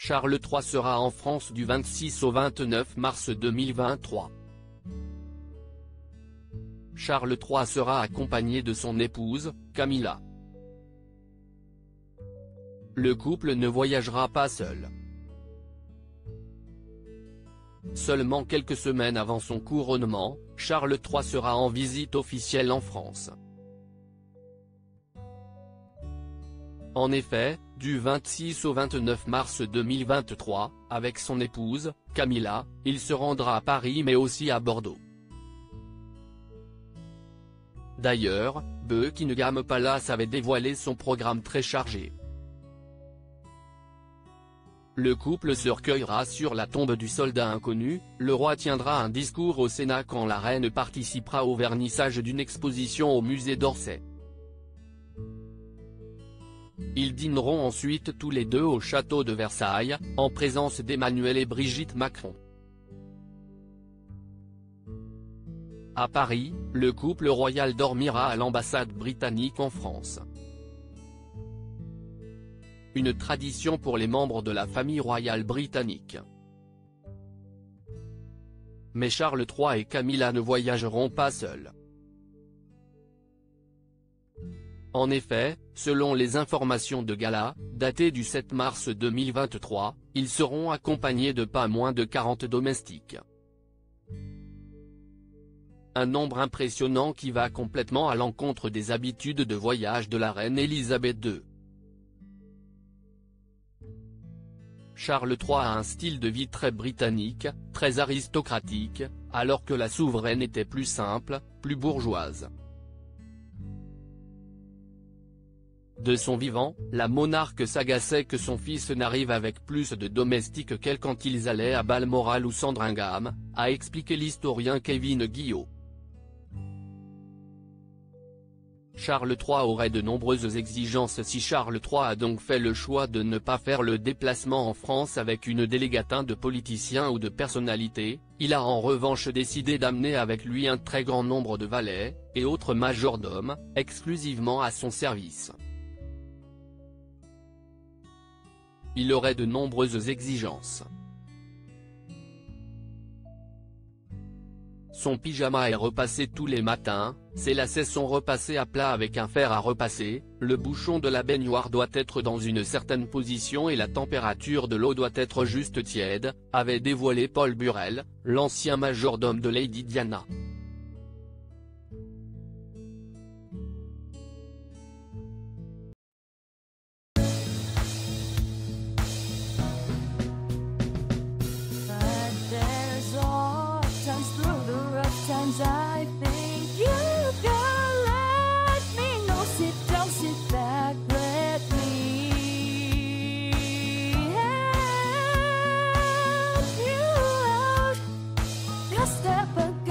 Charles III sera en France du 26 au 29 mars 2023. Charles III sera accompagné de son épouse, Camilla. Le couple ne voyagera pas seul. Seulement quelques semaines avant son couronnement, Charles III sera en visite officielle en France. En effet, du 26 au 29 mars 2023, avec son épouse, Camilla, il se rendra à Paris mais aussi à Bordeaux. D'ailleurs, Buckingham Palace avait dévoilé son programme très chargé. Le couple se recueillera sur la tombe du soldat inconnu, le roi tiendra un discours au Sénat quand la reine participera au vernissage d'une exposition au musée d'Orsay. Ils dîneront ensuite tous les deux au château de Versailles, en présence d'Emmanuel et Brigitte Macron. À Paris, le couple royal dormira à l'ambassade britannique en France. Une tradition pour les membres de la famille royale britannique. Mais Charles III et Camilla ne voyageront pas seuls. En effet, selon les informations de Gala, datées du 7 mars 2023, ils seront accompagnés de pas moins de 40 domestiques. Un nombre impressionnant qui va complètement à l'encontre des habitudes de voyage de la reine Elisabeth II. Charles III a un style de vie très britannique, très aristocratique, alors que la souveraine était plus simple, plus bourgeoise. De son vivant, la monarque s'agaçait que son fils n'arrive avec plus de domestiques qu'elle quand ils allaient à Balmoral ou Sandringham, a expliqué l'historien Kevin Guillot. Charles III aurait de nombreuses exigences. Si Charles III a donc fait le choix de ne pas faire le déplacement en France avec une délégation de politiciens ou de personnalités, il a en revanche décidé d'amener avec lui un très grand nombre de valets, et autres majordomes, exclusivement à son service. Il aurait de nombreuses exigences. Son pyjama est repassé tous les matins, ses lacets sont repassés à plat avec un fer à repasser, le bouchon de la baignoire doit être dans une certaine position et la température de l'eau doit être juste tiède, avait dévoilé Paul Burrell, l'ancien majordome de Lady Diana. I think you can let me know. Sit down, sit back, let me help you out. Just step back.